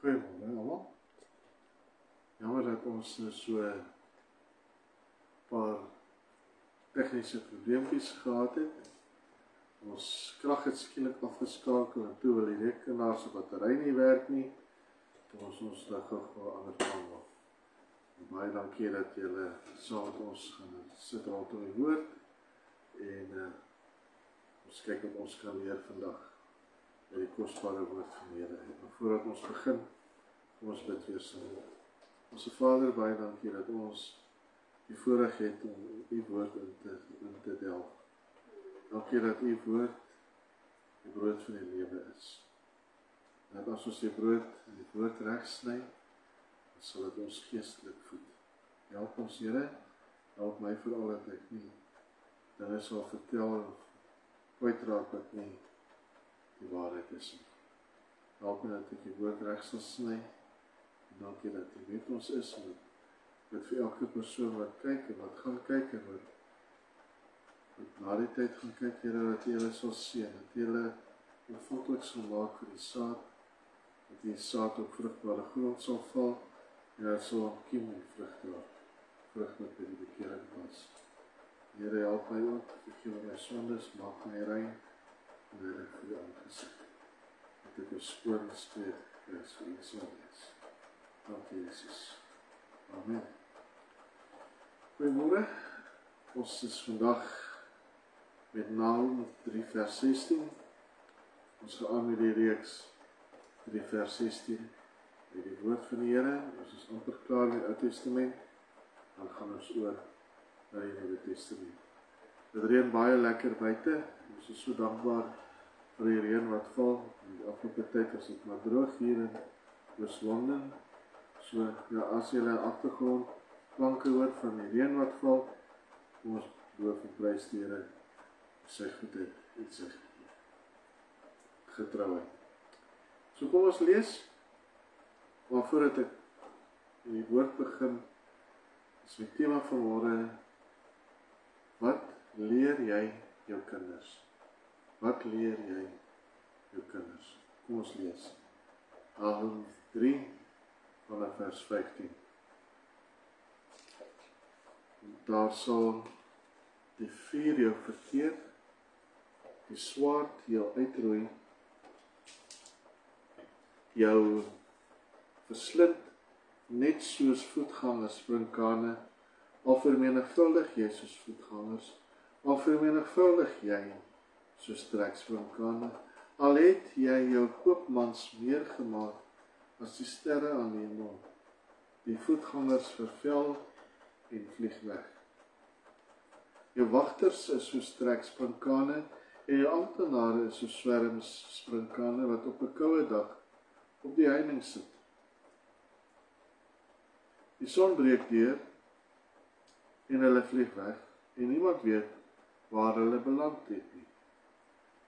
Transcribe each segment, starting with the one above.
Goeiemôre almal. Jammer dat ons so 'n paar tegniese probleempjies gehad het. Ons krag het skielik afgeskakel en toe wil die rekenaar se battery nie werk nie. Toe ons nou gou ander kant maak. Baie dankie dat julle saam met ons gaan sit rondom die woord en ons kyk of ons kan leer vandag met die kosbare woord van die Here. En voordat ons begin, kom ons bid weer saam. Onse Vader, baie dankie dat ons die voorreg het om u woord in te delf. Dankie dat u woord die brood van die lewe is. Dat as ons die brood en die woord reg sny, dan sal dit ons geestelik voed. Help ons, Here, help my veral dat ek nie dinge sal vertel of kwytraak wat nie die waarheid is nie. Help my dat ek die woord reg sal sny. En dankie dat u met ons is en dat vir elke persoon wat kyk en wat gaan kyk en wat na die tyd gaan kyk, Here, dat u hulle sal seën, dat u hulle ontvanklik sal maak vir die saad, dat die saad op vrugbare grond sal val en dat sal kiem en vrug dra, vrug wat by die bekering was. Here, help my ook, vergewe my sondes, maak my rein en heilig vir u aangesig. Dat ek 'n skoon streek is vir u sal wees. Dankie, Jesus. Amen. Goeiemôre. Ons is vandag met Nahum 3 vers 16. Ons gaan aan met die reeks 3 vers 16 met die woord van die Here. Ons is amper klaar met die Ou Testament. Dan gaan ons oor na die Nuwe Testament. Dit reën baie lekker buite. Ons is so dankbaar vir die reën wat val. In die afgelope tyd was dit maar droog hier in Oos-London. So, ja, as jy 'n agtergrond klanke hoor van die reën wat val, kom ons loof en prys die Here sy goedheid en sy getrouheid. So kom ons lees, maar voordat ek in die woord begin, is my tema vanmôre: wat leer jy jou kinders? Wat leer jy jou kinders? Kom ons lees. Nahum 3 vanaf vers 15. Daar sal die vuur jou verteer, die swaard jou uitroei, jou verslind net soos voetgangers sprinkane, al vermenigvuldig jy soos voetgangers, al vermenigvuldig jy soos treksprinkane, al het jy jou koopmans meer gemaak as die sterre aan die hemel, die voetgangers vervel en vlieg weg. Jou wagters is soos treksprinkane en jou amptenare is soos swerms sprinkane wat op 'n koue dag op die heining sit. Die son breek deur en hulle vlieg weg en niemand weet waar hulle beland het nie.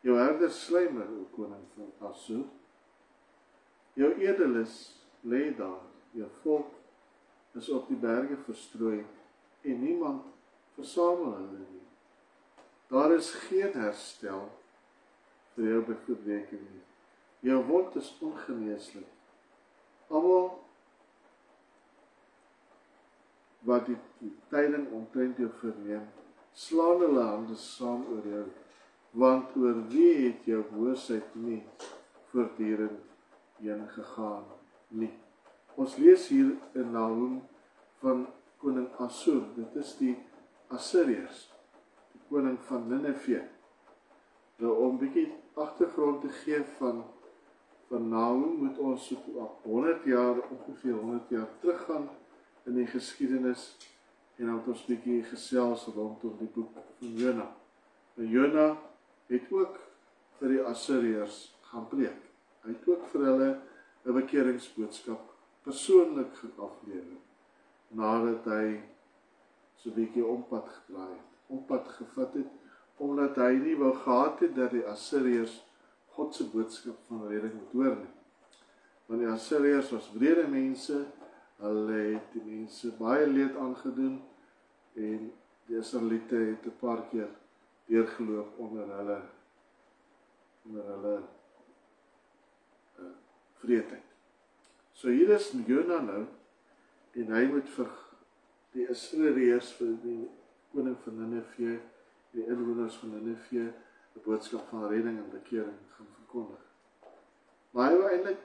Jou herders slymer, o koning van Assur. Jou edeles lê daar, jou volk is op die berge verstrooi en niemand versamel hulle nie. Daar is geen herstel vir jou verbreking nie. Jou wond is ongeneeslik. Almal wat die tyding omtrent jou verneem, slaan hulle hande saam oor jou, want oor wie het jou boosheid nie voortdurend heen gegaan nie. Ons lees hier in Nahum van koning Assur. Dit is die Assiriërs, die koning van Nineve. Nou om 'n bietjie agtergrond te gee van Nahum, moet ons so 100 jaar, ongeveer 100 jaar teruggaan in die geskiedenis en dan het ons bietjie gesels rondom die boek van Jona. En Jona het ook vir die Assiriërs gaan preek. Hy het ook vir hulle 'n bekeringsboodskap persoonlik aflewer, nadat hy so 'n bietjie ompad gedraai het, ompad gevat het, omdat hy nie wou gehad het dat die Assiriërs God se boodskap van redding moet hoor nie. Want die Assiriërs was wrede mense, hulle het die mense baie leed aangedoen en die Israeliete het 'n paar keer deurgeloop onder hulle vreedheid. So hier is Jona nou, en hy moet vir die Assiriërs, vir die koning van Ninive, die inwoners van Ninive, 'n boodskap van redding en bekering gaan verkondig. Maar hy wou eintlik,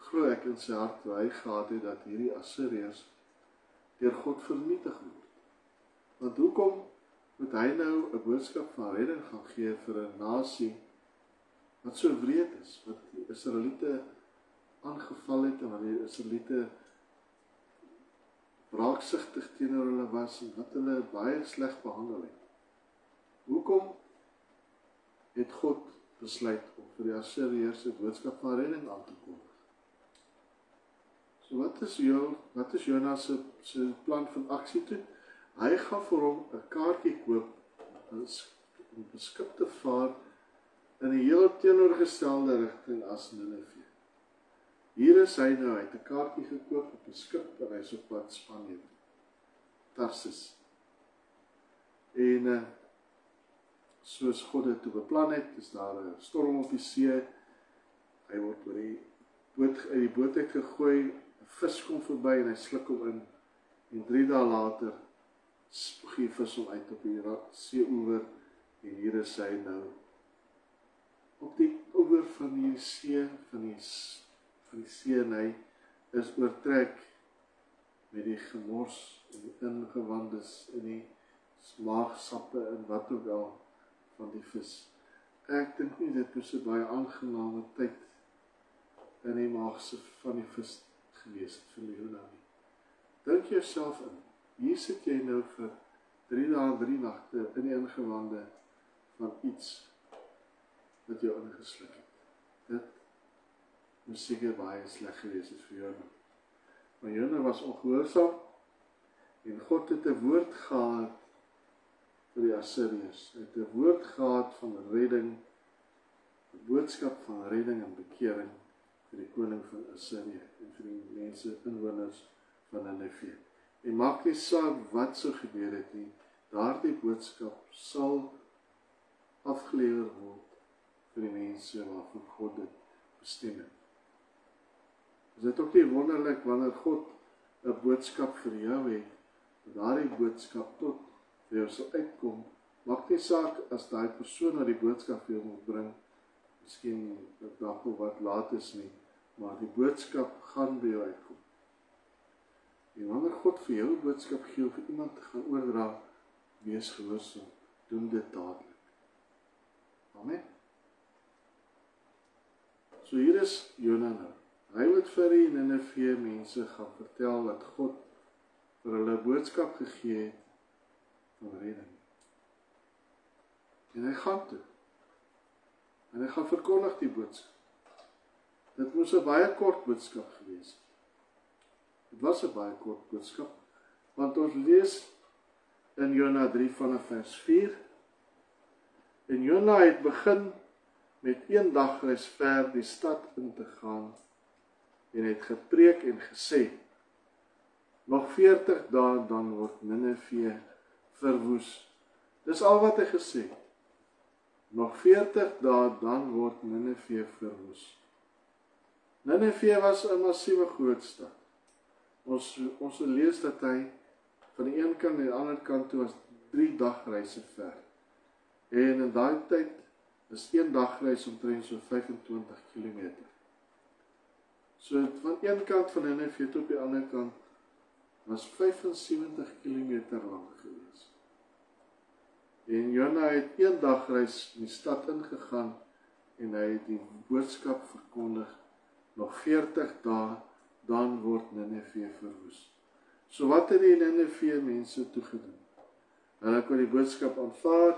glo ek in sy hart, waar hy gehad het, dat hierdie Assiriërs deur God vernietig word. Want hoekom moet hy nou 'n boodskap van redding gaan gee vir 'n nasie wat so wreed is, wat die Israeliete aangeval het, en wat die Israeliete wraaksugtig teenoor hulle was, en wat hulle baie sleg behandel het. Hoekom het God besluit om vir die Assiriërs 'n boodskap van redding aan te kondig? So wat is Jona se plan van aksie toe? Hy gaan vir hom 'n kaartjie koop, om beskip te vaar in 'n heel teenoorgestelde rigting as Ninive. Hier is hy nou, hy het 'n kaartjie gekoop op 'n skip, en hy is op pad Spanje, Tarsis. En soos God dit toe beplan het, is daar 'n storm op die see, hy word uit die boot uit gegooi, 'n vis kom verby en hy sluk hom in, en 3 dae later spoeg die vis hom uit op die seeoewer, en hier is hy nou op die oewer van die see, van die see, en hy is oortrek met die gemors, en die ingewandes, en die maagsappe, en wat ook al van die vis. Ek dink nie dit moes 'n baie aangename tyd in die maagse van die vis gewees het vir Jona nie. Dink jouself in, hier sit jy nou vir 3 dae en 3 nagte in die ingewande van iets wat jou ingesluk het. Dit moes seker baie sleg gewees het vir Jona. Maar Jona was ongehoorsaam, en God het 'n woord gehad vir die Assiriërs. Hy het 'n woord gehad van redding, 'n boodskap van redding en bekering vir die koning van Assirië en vir die mense, inwoners van Ninive. En maak nie saak wat so gebeur het nie, daardie boodskap sal afgelewer word vir die mense waarvan God dit bestem het. Is dit ook nie wonderlik wanneer God 'n boodskap vir jou het, dat daardie boodskap tot vir jou sal uitkom, maak nie saak as daai persoon wat die boodskap vir jou moet bring, miskien 'n dag of wat laat is nie, maar die boodskap gaan by jou uitkom. En wanneer God vir jou 'n boodskap gee of vir iemand te gaan oordra, wees gehoorsaam, doen dit dadelik. Amen. So hier is Jona nou. Hy moet vir die Ninive mense gaan vertel dat God vir hulle 'n boodskap gegee het van redding. En hy gaan toe. En hy gaan verkondig die boodskap. Dit moes 'n baie kort boodskap gewees het. Dit was 'n baie kort boodskap, want ons lees in Jona 3 vanaf vers 4. En Jona het begin met 1 dagreis ver die stad in te gaan, en het gepreek en gesê, nog 40 dae dan word Ninive verwoes. Dis al wat hy gesê. Nog 40 dae dan word Ninive verwoes. Ninive was 'n massiewe groot stad. Ons lees dat hy van die een kant en die ander kant toe was 3 dagreise ver. En in daai tyd is 1 dagreis omtrent so 25 km. So van een kant van Ninive tot op die ander kant was 75 km lank gewees. En Jona het 1 dagreis in die stad ingegaan, en hy het die boodskap verkondig, nog 40 dae, dan word Ninive verwoes. So wat het die Ninive mense toegedoen? Hulle kon die boodskap aanvaar,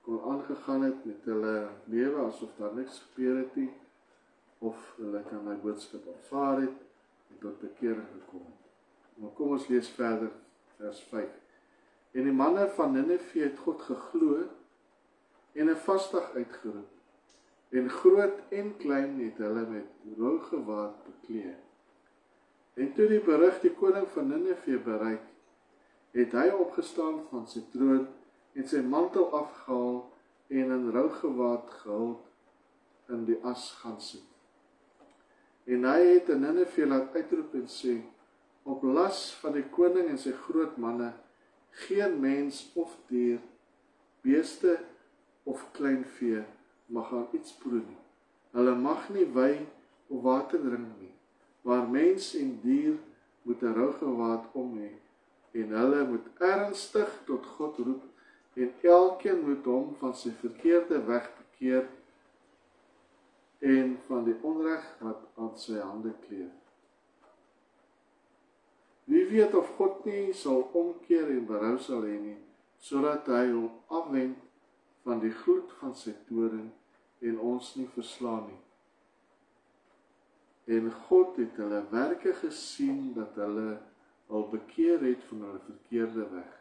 kon aangegaan het met hulle lewe asof daar niks gebeur het nie, of hulle kan my boodskap aanvaar het en tot bekering gekom het. Maar kom ons lees verder, vers 5. En die manne van Ninive het God geglo en 'n vasdag uitgeroep. En groot en klein het hulle met rougewaad beklee. En toe die berig die koning van Ninive bereik, het hy opgestaan van sy troon en sy mantel afgehaal en in rougewaad gehuld in die as gaan sit. En hy het in Nineve laat uitroep en sê, op las van die koning en sy groot manne, geen mens of dier, beeste of klein vee mag aan iets proe nie. Hulle mag nie wyn of water drink nie, maar mens en dier moet 'n rougewaad om hê, en hulle moet ernstig tot God roep, en elkeen moet hom van sy verkeerde weg bekeer, en van die onreg wat aan sy hande kleef. Wie weet of God nie sal omkeer en berou sal hê nie, sodat hy hom afwend van die gloed van sy toorn en ons nie verslaan nie. En God het hulle werke gesien dat hulle al bekeer het van hulle verkeerde weg.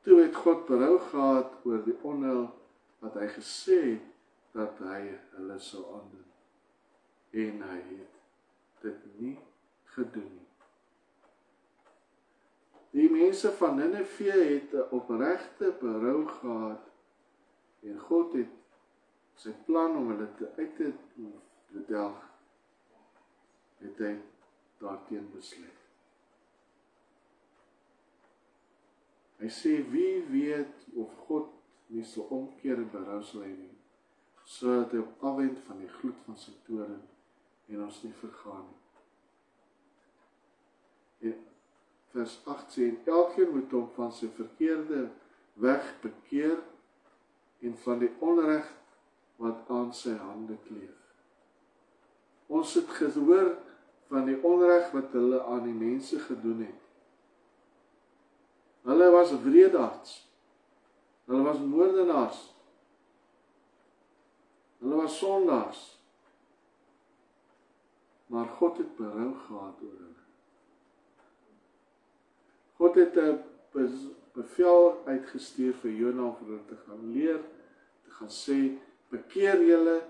Toe het God berou gehad oor die onheil wat hy gesê het dat hy hulle sou aandoen. En hy het dit nie gedoen nie. Die mense van Nineve het 'n opregte berou gehad en God het sy plan om hulle uit te delg, het hy daarteen besluit. Hy sê, wie weet of God nie sal omkeer en berou sal hê nie, sodat hy afwend van die gloed van sy toorn en ons nie vergaan nie. En vers 8 sê, en elkeen moet hom van sy verkeerde weg bekeer en van die onreg wat aan sy hande kleef. Ons het gehoor van die onreg wat hulle aan die mense gedoen het. Hulle was wreedaards. Hulle was moordenaars. Hulle was sondaars. Maar God het berou gehad oor hulle. God het 'n bevel uitgestuur vir Jona om vir hulle te gaan leer, te gaan sê, bekeer julle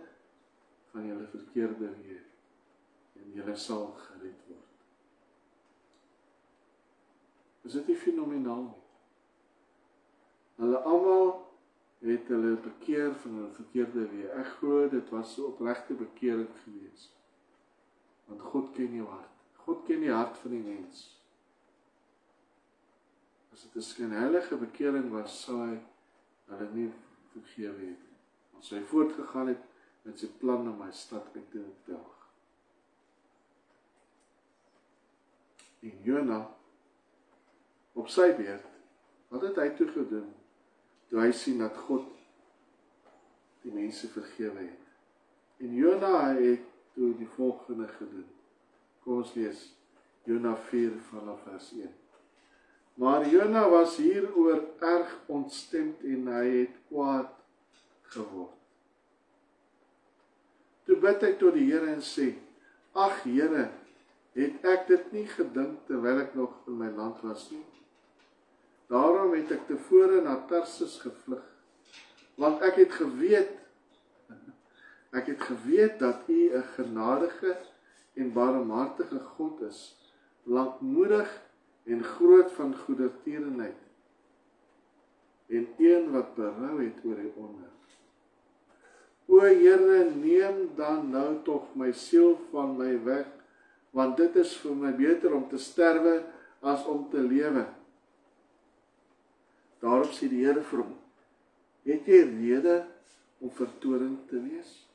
van julle verkeerde weë en julle sal gered word. Is dit nie fenomenaal nie? Hulle almal het hulle bekeer van hulle verkeerde weë. Ek glo dit was 'n opregte bekering gewees. Want God ken jou hart. God ken die hart van die mens. As dit 'n skynheilige bekering was, sou hy hulle nie vergewe het. As hy voortgegaan het met sy plan om my stad uit te delg. En Jona, op sy beurt, wat het hy toe gedoen, toe hy sien dat God die mense vergewe het. En Jona het toe die volgende gedoen. Kom ons lees Jona 4 vanaf vers 1. Maar Jona was hieroor erg ontstemd en hy het kwaad geword. Toe bid hy tot die Here en sê, ag Here, het ek dit nie gedink terwyl ek nog in my land was nie. Daarom het ek tevore na Tarsus gevlug, want ek het geweet dat U 'n genadige en barmhartige God is, lankmoedig en groot van goedertierenheid, en een wat berou het oor die onreg. O Here, neem dan nou tog my siel van my weg, want dit is vir my beter om te sterwe as om te lewe. Daarop sê die Here vir hom, het jy rede om vertoornd te wees?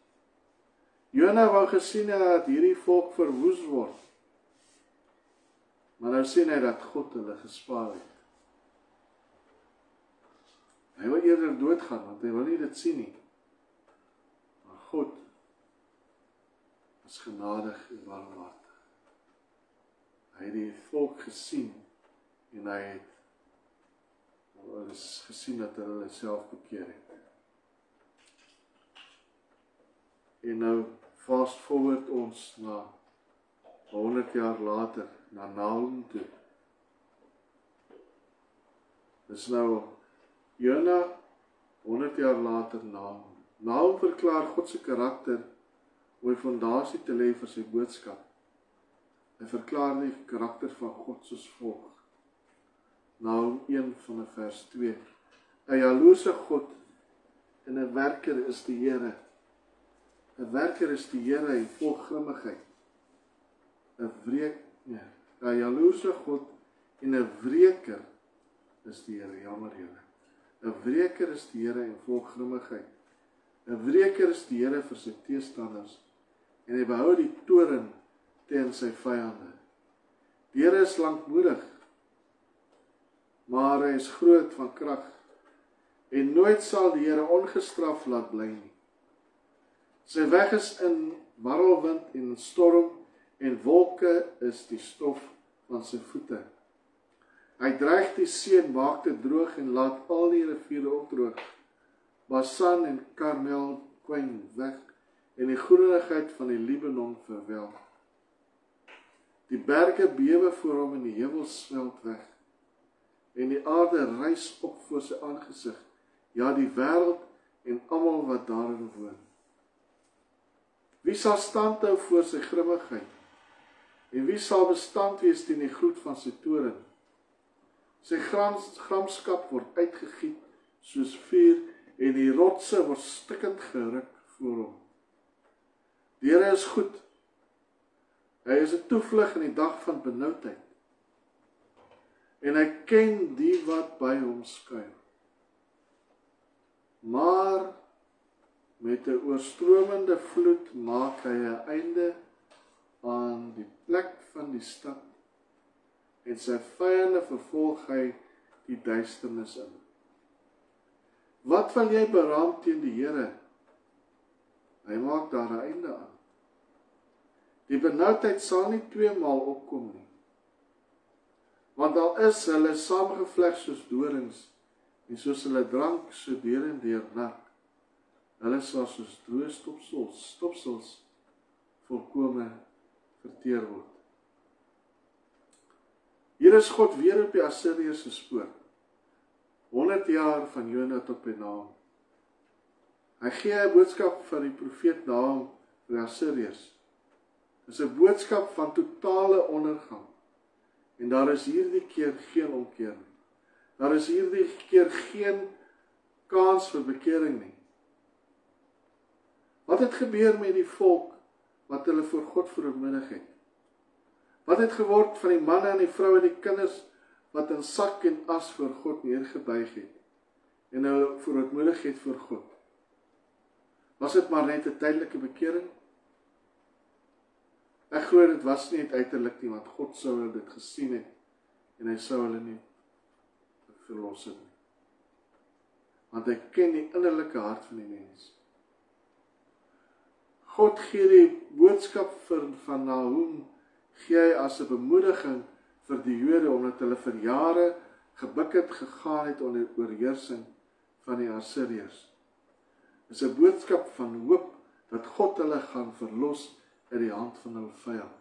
Jona wou gesien het dat hierdie volk verwoes word, maar nou sien hy dat God hulle gespaar het. Hy wil eerder doodgaan, want hy wil nie dit sien nie. Maar God is genadig en barmhartig. Hy het die volk gesien en hy het gesien dat hulle self bekeer het. En nou fast forward ons na 100 jaar later, na Nahum toe. Dis nou Jona 100 jaar later Nahum. Nahum verklaar God se karakter om 'n fondasie te lê vir sy boodskap. Hy verklaar die karakter van God soos volg. Nahum 1 van vers 2. 'n jaloerse God en 'n werker is die Here. 'n werker is die Here en vol grimmigheid. 'n jaloerse God en 'n wreker is die Here, jammer julle. 'n wreker is die Here en vol grimmigheid. 'n wreker is die Here vir sy teestanders en hy behou die toorn teen sy vyande. Die Here is lankmoedig, maar hy is groot van krag en nooit sal die Here ongestraf laat bly nie. Sy weg is in warrelwind en storm en wolke is die stof van sy voete. Hy dreig die see en maak dit droog en laat al die riviere opdroog. Basan en Karmel kwyn weg en die groenigheid van die Libanon verwelk. Die berge bewe voor hom en die heuwels smelt weg. En die aarde rys op voor sy aangesig, ja die wêreld en almal wat daarin woon. Wie sal standhou voor sy grimmigheid? En wie sal bestand wees teen die gloed van sy toorn? Sy gramskap word uitgegiet soos vuur en die rotse word stikkend geruk voor hom. Die Here is goed. Hy is 'n toevlug in die dag van benoudheid. En hy ken die wat by hom skuil. Maar met 'n oorstromende vloed maak hy 'n einde aan die plek van die stad en sy vyande vervolg hy die duisternis in. Wat wil jy beraam teen die Here? Hy maak daar 'n einde aan. Die benoudheid sal nie tweemaal opkom nie. Want al is hulle saamgevleg soos dorings en soos hulle drank so deur en deur nat, hulle sal soos droë stopsels volkome verteer word. Hier is God weer op die Assiriërs se spoor. 100 jaar van Jona tot by Nahum. Hy gee 'n boodskap van die profeet Nahum vir die Assiriërs. Dit is 'n boodskap van totale ondergang. En daar is hierdie keer geen omkeer nie. Daar is hierdie keer geen kans vir bekering nie. Wat het gebeur met die volk wat hulle voor God verootmoedig het? Wat het geword van die manne en die vroue en die kinders wat in sak en as voor God neergebuig het en hulle verootmoedig het voor God? Was dit maar net 'n tydelike bekering? Ek glo dit was nie uiterlik nie, want God sou hulle dit gesien het en hy sou hulle nie verlos het nie. Want hy ken die innerlike hart van die mens. God gee die boodskap van Nahum, gee hy as 'n bemoediging vir die Jode, omdat hulle vir jare gebuk het gegaan het onder die oorheersing van die Assiriërs. Dit is 'n boodskap van hoop dat God hulle gaan verlos uit die hand van hulle vyand.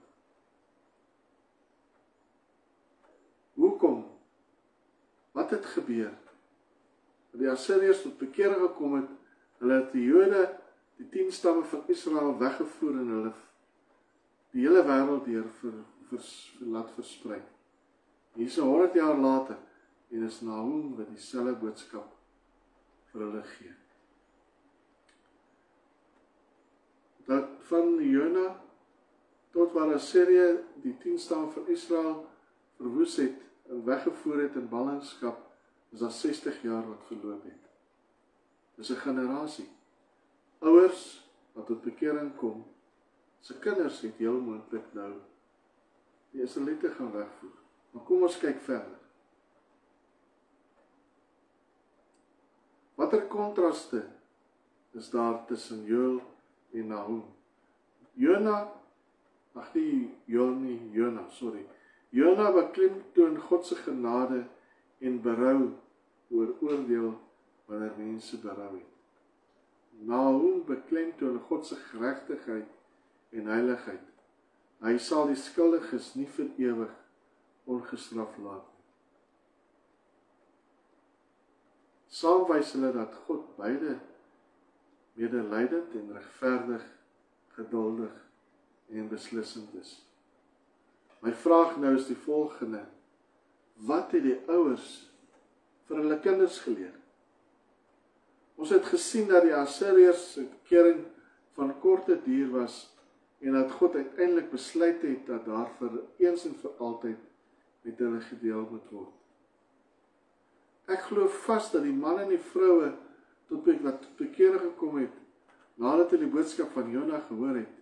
Hoekom? Wat het gebeur? Dat die Assiriërs tot bekering gekom het, hulle het die Jode, die 10 stamme van Israel weggevoer en hulle die hele wêreld deur laat versprei. Hier is 100 jaar later en is Nahum wat dieselfde boodskap vir hulle gee. Dat van Jona tot waar Assirië die 10 stamme van Israel verwoes het en weggevoer het in ballingskap, is daar 60 jaar wat verloop het. Dis 'n generasie. Ouers wat tot bekering kom, se kinders het heel moontlik nou die Israeliete gaan wegvoer. Maar kom ons kyk verder. Watter kontraste is daar tussen Joël en Nahum? Jona beklemtoon God se genade en berou oor oordeel wanneer mense berou het. Nahum beklemtoon God se geregtigheid en heiligheid. Hy sal die skuldiges nie vir ewig ongestraf laat nie. Saam wys hulle dat God beide medelydend en regverdig, geduldig en beslissend is. My vraag nou is die volgende: wat het die ouers vir hulle kinders geleer? Ons het gesien dat die Assiriërs se bekering van korte duur was en dat God uiteindelik besluit het dat daar vir eens en vir altyd met hulle gedeel moet word. Ek glo vas dat die manne en die vroue wat tot bekering gekom het, nadat hulle die boodskap van Jona gehoor het,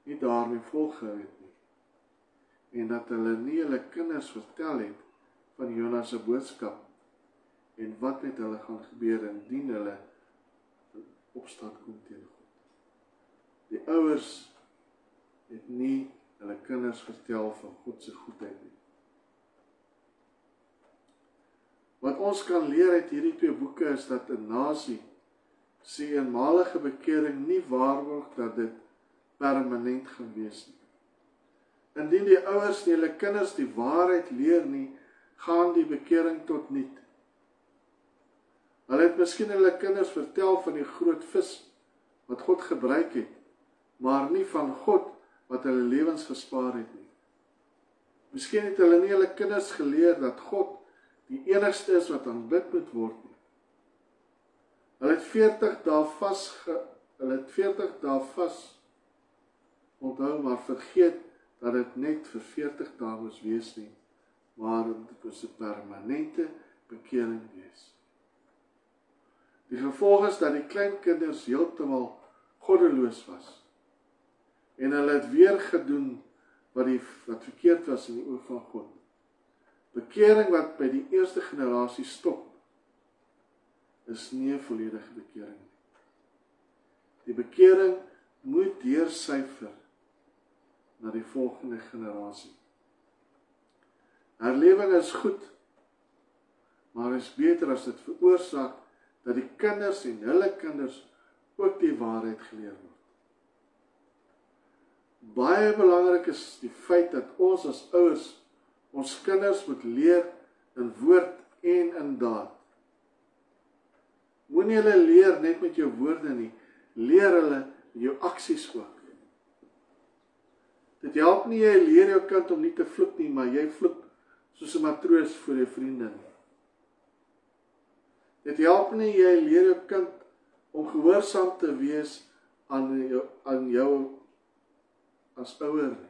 nie daarmee volgehou het nie. En dat hulle nie hulle kinders vertel het van Jona se boodskap en wat met hulle gaan gebeur indien hulle in opstand kom teen God. Die ouers het nie hulle kinders vertel van God se goedheid nie. Wat ons kan leer uit hierdie twee boeke is dat 'n nasie se eenmalige bekering nie waarborg dat dit permanent gaan wees nie. Indien die ouers nie hulle kinders die waarheid leer nie, gaan die bekering tot niet. Hulle het miskien hulle kinders vertel van die groot vis wat God gebruik het, maar nie van God wat hulle lewens gespaar het nie. Miskien het hulle nie hulle kinders geleer dat God die enigste is wat aanbid moet word nie. Hulle het 40 dae vas onthou, maar vergeet dat dit net vir 40 dae moes wees nie, maar dit moes 'n permanente bekering wees. Die gevolg is dat die kleinkinders heeltemal goddeloos was. En hulle het weer gedoen wat verkeerd was in die oë van God. Bekering wat by die eerste generasie stop, is nie 'n volledige bekering nie. Die bekering moet deursyfer na die volgende generasie. Herlewing is goed, maar is beter as dit veroorsaak dat die kinders en hulle kinders ook die waarheid geleer word. Baie belangrik is die feit dat ons as ouers ons kinders moet leer in woord en in daad. Moenie hulle leer net met jou woorde nie, leer hulle met jou aksies ook. Dit help nie jy leer jou kind om nie te vloek nie, maar jy vloek soos 'n matroos vir jou vriende nie. Dit help nie jy leer jou kind om gehoorsaam te wees aan jou as ouer nie,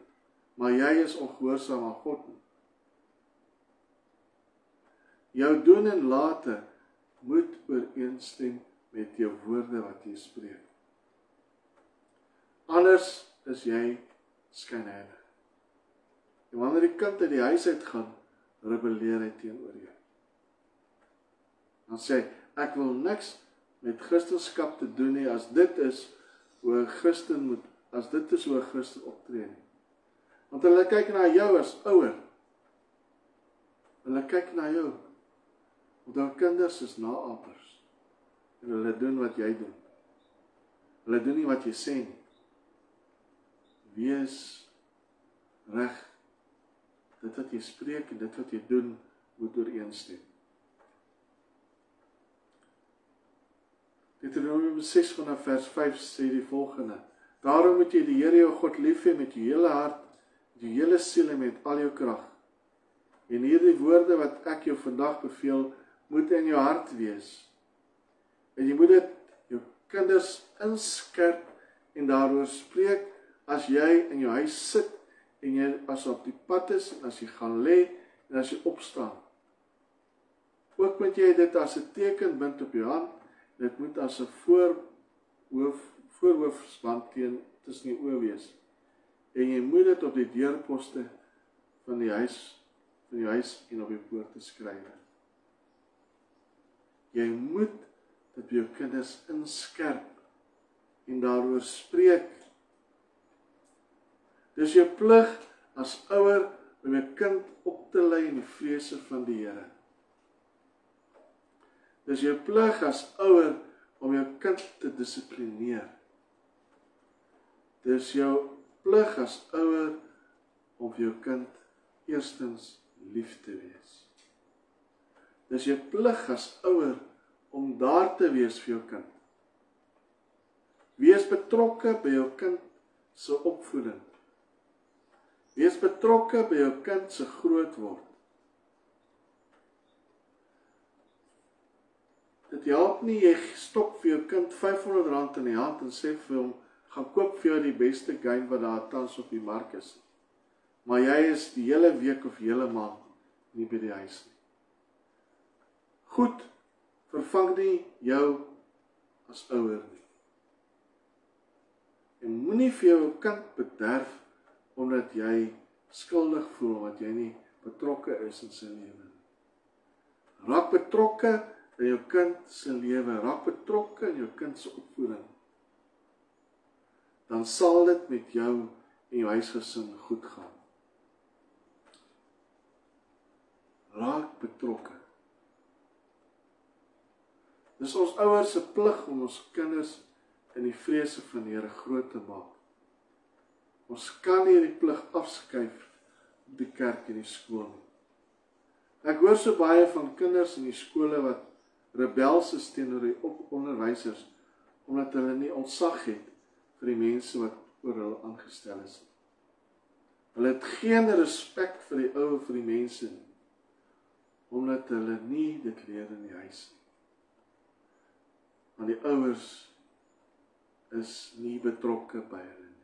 maar jy is ongehoorsaam aan God nie. Jou doen en late moet ooreenstem met jou woorde wat jy spreek. Anders is jy skynheilig. En wanneer die kind uit die huis uit gaan, rebelleer hy teenoor jou. Dan sê ek wil niks met Christendom te doen nie as dit is hoe 'n Christen optree nie. Want hulle kyk na jou as ouer. Hulle kyk na jou. Want jou kinders is naapers. En hulle doen wat jy doen. Hulle doen nie wat jy sê nie. Wees reg. Dit wat jy spreek en dit wat jy doen moet ooreenstem. Deuteronomium 6 vanaf vers 5 sê die volgende: Daarom moet jy die Here jou God lief hê met jou hele hart, met jou hele siel en met al jou krag. En hierdie woorde wat ek jou vandag beveel, moet in jou hart wees. En jy moet dit jou kinders inskerp en daaroor spreek as jy in jou huis sit en jy as op die pad is en as jy gaan lê en as jy opstaan. Ook moet jy dit as 'n teken bind op jou hand. Dit moet as 'n voorhoofsband tussen die oë wees. En jy moet dit op die deurposte van jou huis en op die poorte skryf. Jy moet dit by jou kinders inskerp en daaroor spreek. Dis jou plig as ouer om jou kind op te lei in die vrese van die Here. Dis jou plig as ouer om jou kind te dissiplineer. Dis jou plig as ouer om vir jou kind eerstens lief te wees. Dis jou plig as ouer om daar te wees vir jou kind. Wees betrokke by jou kind se opvoeding. Wees betrokke by jou kind se grootword. Dit help nie, jy stop vir jou kind R500 in die hand en sê vir hom, gaan koop vir jou die beste game wat daar tans op die mark is. Maar jy is die hele week of hele maand nie by die huis nie. Goed, vervang nie jou as ouer nie. En moenie vir jou kind bederf, omdat jy skuldig voel, omdat jy nie betrokke is in sy lewe. Raak betrokke in jou kind se lewe, raak betrokke in jou kind se opvoeding. Dan sal dit met jou en jou huisgesin goed gaan. Raak betrokke. Dis ons ouers se plig om ons kinders in die vrese van die Here groot te maak. Ons kan nie die plig afskuif op die kerk en die skool nie. Ek hoor so baie van kinders in die skole wat rebels is teenoor die onderwysers, omdat hulle nie ontzag het vir die mense wat oor hulle aangestel is. Hulle het geen respek vir die ou, vir die mense nie, omdat hulle nie dit leer in die huis nie. Want die ouers is nie betrokke by hulle nie.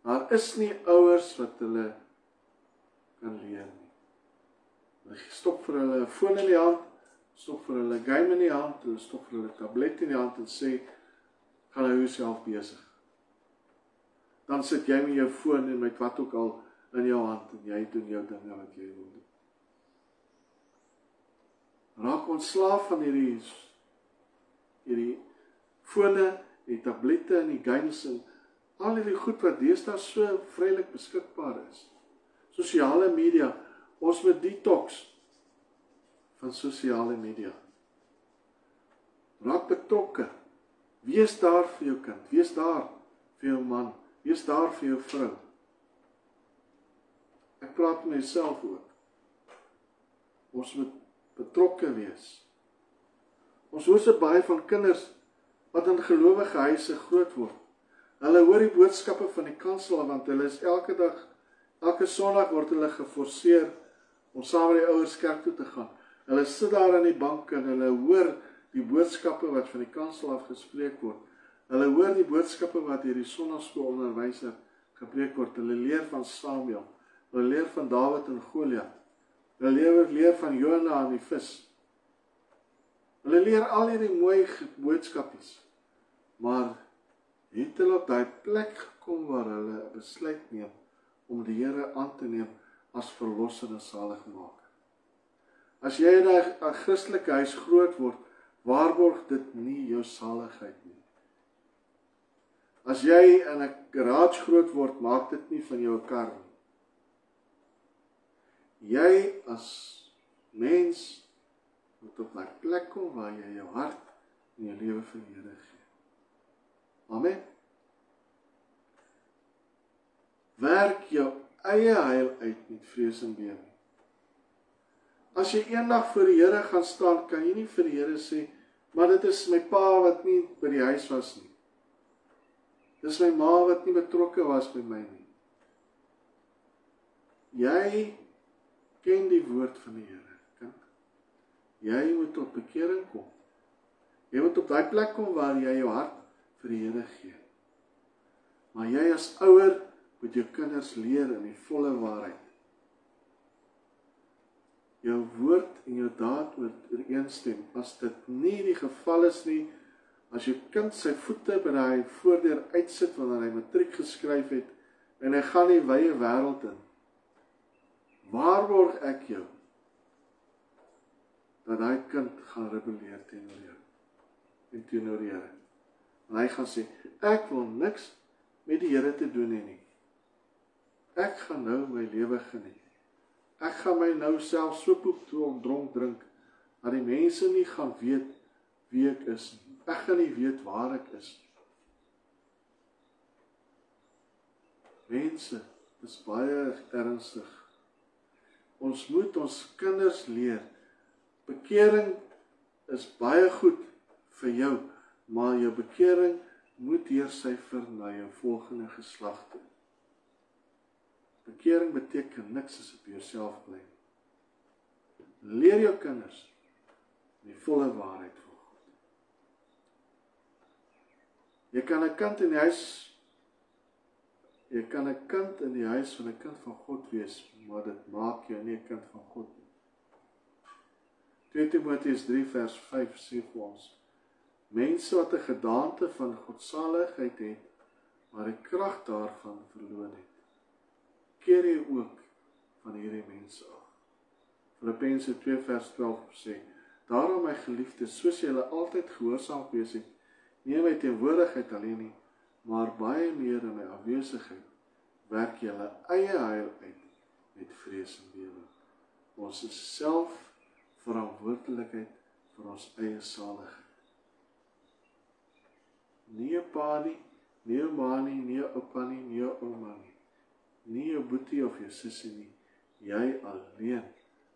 Daar is nie ouers wat hulle kan leer nie. Hulle stop vir hulle 'n foon in die hand, stop vir hulle 'n game in die hand, hulle stop vir hulle 'n tablet in die hand en sê, gaan hou jouself besig. Dan sit jy met jou foon en met wat ook al in jou hand en jy doen jou dinge wat jy wil doen. Raak ontslaaf van hierdie fone, die tablette en die games en al hierdie goed wat deesdae so vrylik beskikbaar is. Sosiale media, ons moet detox van sosiale media. Raak betrokke. Wees daar vir jou kind, wees daar vir jou man, wees daar vir jou vrou. Ek praat met myself ook. Ons moet betrokke wees. Ons hoor so baie van kinders wat in gelowige huise groot word. Hulle hoor die boodskappe van die kansel, want hulle is elke Sondag word hulle geforseer om saam met die ouers kerk toe te gaan. Hulle sit daar aan die bank en hulle hoor die boodskappe wat van die kansel af gespreek word. Hulle hoor die boodskappe wat deur die sonnaskoolonderwyser gepreek word. Hulle leer van Samuel. Hulle leer van Dawid en Goliat. Hulle leer van Jona en die vis. Hulle leer al hierdie mooi boodskapies. Maar het hulle op daai plek gekom waar hulle 'n besluit neem om die Here aan te neem as verlosser en saligmaker. As jy in 'n Christelike huis groot word, waarborg dit nie jou saligheid nie. As jy in 'n garage groot word, maak dit nie van jou 'n kar nie. Jy as mens moet op 'n plek kom waar jy jou hart en jou lewe vir die Here gee. Amen. Werk jou eie heil uit met vrees en bewe. As jy eendag voor die Here gaan staan, kan jy nie vir die Here sê, maar dit is my pa wat nie by die huis was nie. Dis my ma wat nie betrokke was by my nie. Jy ken die woord van die Here, kind. Jy moet tot bekering kom. Jy moet op daai plek kom waar jy jou hart vir die Here gee. Maar jy as ouer moet jou kinders leer in die volle waarheid. Jou woord en jou daad ooreenstem. As dit nie die geval is nie, as jou kind sy voete by daai voordeur uitsit wanneer hy matriek geskryf het en hy gaan die wye wêreld in, waarborg ek jou dat daai kind gaan rebelleer teenoor jou en teenoor die Here. En hy gaan sê, ek wil niks met die Here te doen hê nie. Ek gaan nou my lewe geniet. Ek gaan my nou self so dronk drink, dat die mense nie gaan weet wie ek is nie. Ek gaan nie weet waar ek is. Mense, dit is baie ernstig. Ons moet ons kinders leer. Bekering is baie goed vir jou, maar jou bekering moet deursyfer na jou volgende geslagte. Bekering beteken niks as op jouself bly. Leer jou kinders die volle waarheid van God. Jy kan 'n kind in die huis van 'n kind van God wees, maar dit maak jou nie 'n kind van God nie. 2 Timoteus 3 vers 5 sê vir ons, mense wat 'n gedaante van godsaligheid het, maar die krag daarvan verloor het, keer jy ook van hierdie mense af. Filippense 2 vers 12 sê, daarom my geliefdes, soos julle altyd gehoorsaam wees het, nie in my teenwoordigheid alleen nie, maar baie meer in my afwesigheid, werk julle eie heil uit met vrees en bewe. Ons is self verantwoordelikheid vir ons eie saligheid. Nie 'n pa nie, nie 'n ma nie, nie 'n oupa nie, nie 'n ouma nie, nie 'n boetie of jou sussie nie. Jy alleen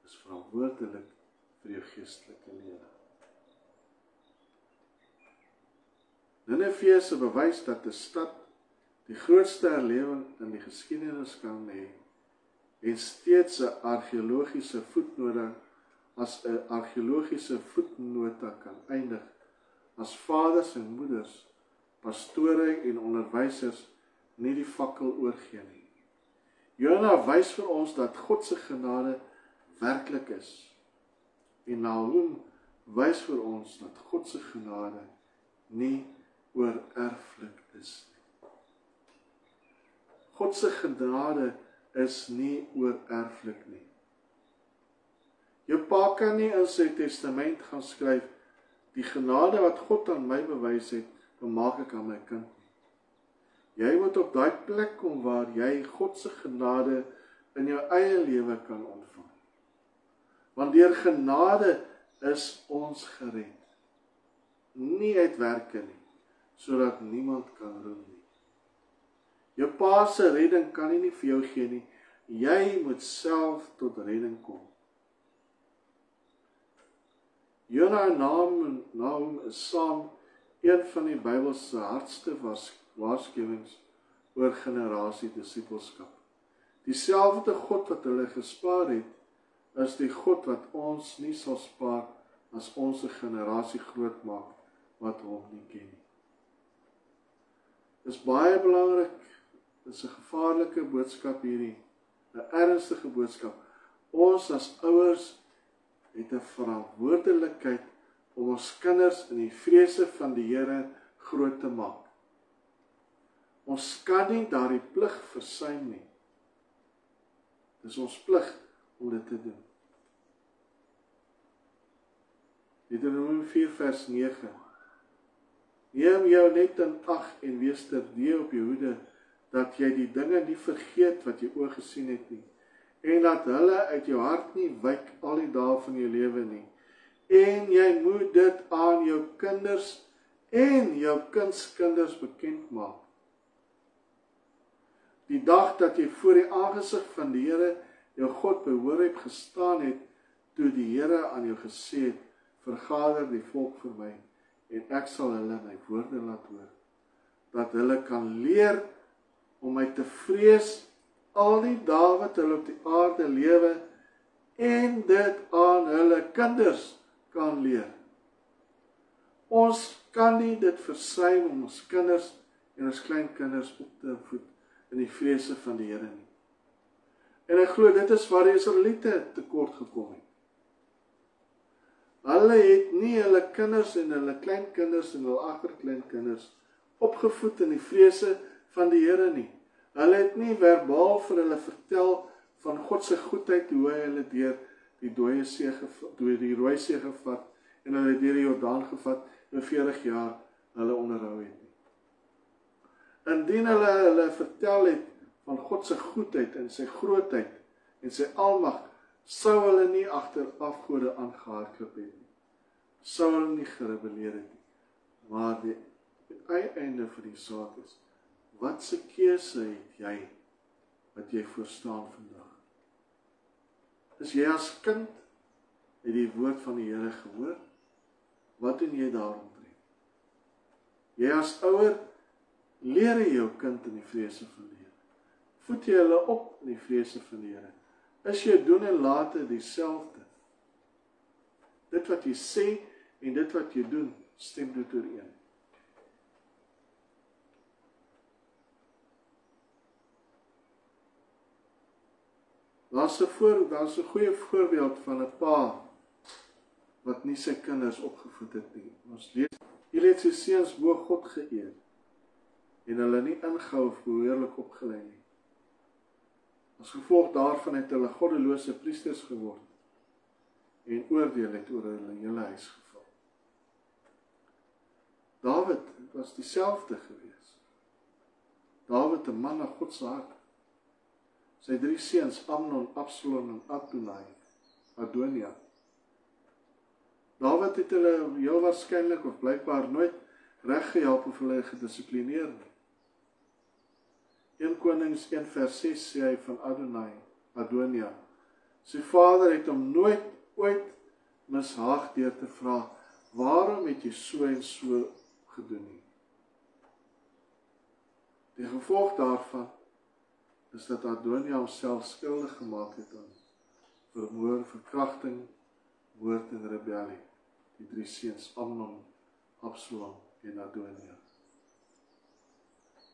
is verantwoordelik vir jou geestelike lewe. Nineve is 'n bewys dat 'n stad die grootste herlewing in die geskiedenis kan hê en steeds 'n argeologiese voetnota kan eindig as vaders en moeders, pastore en onderwysers nie die fakkel oorgee nie. Jona wys vir ons dat God se genade werklik is. En Nahum wys vir ons dat God se genade nie oorerflik is nie. God se genade is nie oorerflik nie. Jou pa kan nie in sy testament gaan skryf, die genade wat God aan my bewys het, maak ek aan my kind nie. Jy moet op daai plek kom waar jy God se genade in jou eie lewe kan ontvang. Want deur genade is ons gered. Nie uit werke nie, sodat niemand kan roem nie. Jou pa se redding kan hy nie vir jou gee nie. Jy moet self tot redding kom. Jona en Nahum is saam een van die Bybel se hardste waarskuwings oor generasie disippelskap. Dieselfde God wat hulle gespaar het, is die God wat ons nie sal spaar as ons 'n generasie groot maak wat hom nie ken nie. Dis baie belangrik, dis 'n gevaarlike boodskap hierdie, 'n ernstige boodskap. Ons as ouers het 'n verantwoordelikheid om ons kinders in die vrese van die Here groot te maak. Ons kan nie daardie plig versuim nie. Dis ons plig om dit te doen. Deuteronomium 4 vers 9. Neem jou net in ag en wees terdee op jou hoede, dat jy die dinge nie vergeet wat jy oë gesien het nie, en dat hulle uit jou hart nie wyk al die dae van jou lewe nie. En jy moet dit aan jou kinders en jou kindskinders bekend maak. Die dag dat jy voor die aangesig van die Here, jou God behoor het gestaan het, toe die Here aan jou gesê het, vergader die volk vir my, en ek sal hulle my woorde laat hoor, dat hulle kan leer om my te vrees al die dae wat hulle op die aarde lewe, en dit aan hulle kinders kan leer. Ons kan nie dit versuim om ons kinders en ons kleinkinders op te voed in die vrese van die Here nie. En ek glo dit is waar die Israeliete tekort gekom het. Hulle het nie hulle kinders en hulle kleinkinders en hulle agterkleinkinders opgevoed in die vrese van die Here nie. Hulle het nie verbaal vir hulle vertel van God se goedheid, hoe hy hulle deur die Rooi See gevat en hulle deur die Jordaan gevat en 40 jaar hulle onderhou het nie. Indien hulle vertel het van God se goedheid en sy grootheid en sy almag, sou hulle nie agter afgode aangehardloop het nie. Sou hulle nie gerebelleer het nie. Maar die einde van die saak is, wat se keuse het jy wat jy voorstaan vandag? Is jy as kind het die woord van die Here gehoor? Wat doen jy daaromtrent? Jy as ouer, leer jy jou kind in die vrese van die Here? Voed jy hulle op in die vrese van die Here? Is jou doen en late dieselfde? Dit wat jy sê en dit wat jy doen, stem dit ooreen. Daar's 'n goeie voorbeeld van 'n pa wat nie sy kinders opgevoed het nie. Ons lees, Eli het sy seuns bo God geëer en hulle nie ingehou of behoorlik opgelei nie. As gevolg daarvan het hulle goddelose priesters geword en oordeel het oor hulle hele huis geval. Dawid was dieselfde gewees. Dawid, 'n man na God se hart. Sy 3 seuns, Amnon, Absalom en Adonia. Dawid het hulle heel waarskynlik of blykbaar nooit reg gehelp of hulle gedissiplineer nie. 1 Konings 1 vers 6 sê hy van Adonia. Sy vader het hom nooit ooit mishaag deur te vra, waarom het jy so en so gedoen nie? Die gevolg daarvan is dat Adonia homself skuldig gemaak het aan vermoord, verkrachting, moord en rebellie. Die 3 seuns, Amnon, Absalom en Adonia.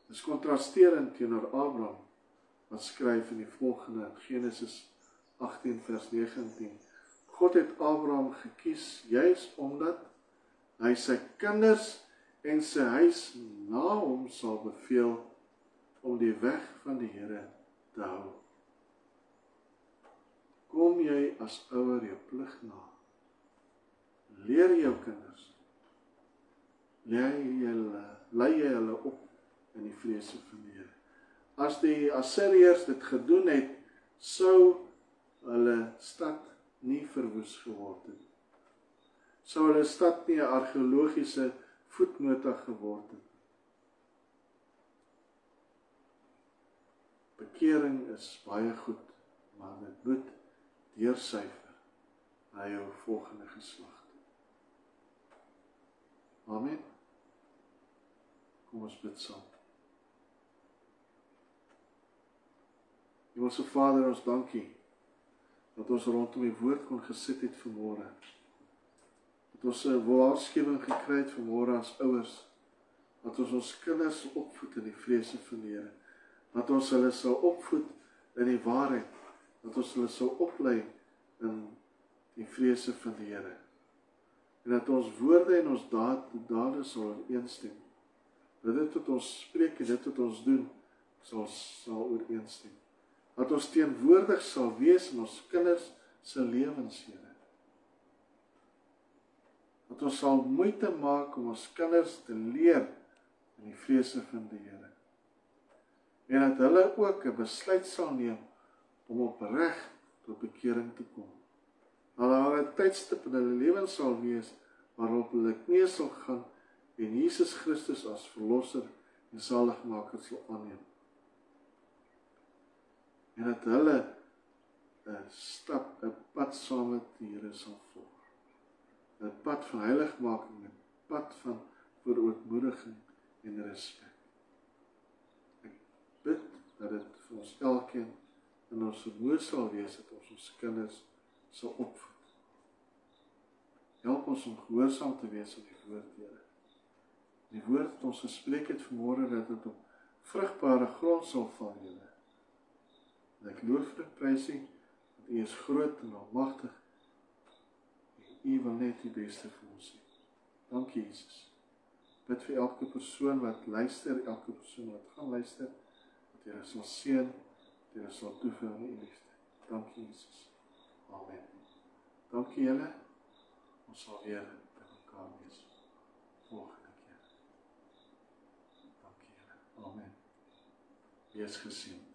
Dis kontrasterend teenoor Abraham, wat skryf in die volgende, Genesis 18 vers 19. God het Abraham gekies, juis omdat hy sy kinders en sy huis na hom sal beveel om die weg van die Here te hou. Kom jy as ouer jou plig na. Leer jou kinders. Lei jy hulle op in die vrese van die Here. As die Assiriërs dit gedoen het, sou hulle stad nie verwoes geword het. Sou hulle stad nie 'n argeologiese voetnota geword het. Bekering is baie goed, maar dit moet deursyfer na jou volgende geslag. Amen. Kom ons bid saam. Hemelse Vader, ons dankie dat ons rondom die woord kon gesit het vanmôre. Dat ons 'n waarskuwing gekry het vanmôre as ouers, dat ons kinders opvoed in die vrese van die Here. Dat ons hulle sal opvoed in die waarheid, dat ons hulle sal oplei in die vrese van die Here. En dat ons woorde en ons dade sal ooreenstem. Dat dit wat ons spreek en dit wat ons doen, sal ooreenstem. Dat ons teenwoordig sal wees in ons kinders se lewens, Here. Dat ons sal moeite maak om ons kinders te leer in die vrese van die Here. En dat hulle ook 'n besluit sal neem om opreg tot bekering te kom. Dat daar 'n tydstip in hulle lewens sal wees waarop hulle knieë sal gaan en Jesus Christus as verlosser en saligmaker sal aanneem. En dat hulle 'n pad saam met die Here sal volg. 'n pad van heiligmaking, 'n pad van verootmoediging en respek. Ek bid dat dit vir ons elkeen in ons vermoë sal wees dat ons kinders sal opvoed. Help ons om gehoorsaam te wees aan die woord, Here. Die woord wat ons gespreek het vanmôre, dat dit op vrugbare grond sal val, Here. En ek loof en prys U, dat U is groot en almagtig. En U wil net die beste vir ons hê. Dankie, Jesus. Bid vir elke persoon wat luister, elke persoon wat gaan luister, dat Here sal seën, dat Here sal toevoeg aan U liefde. Dankie, Jesus. Amen. Dankie julle. Ons sal weer by mekaar wees volgende keer. Dankie julle. Amen. Wees geseën.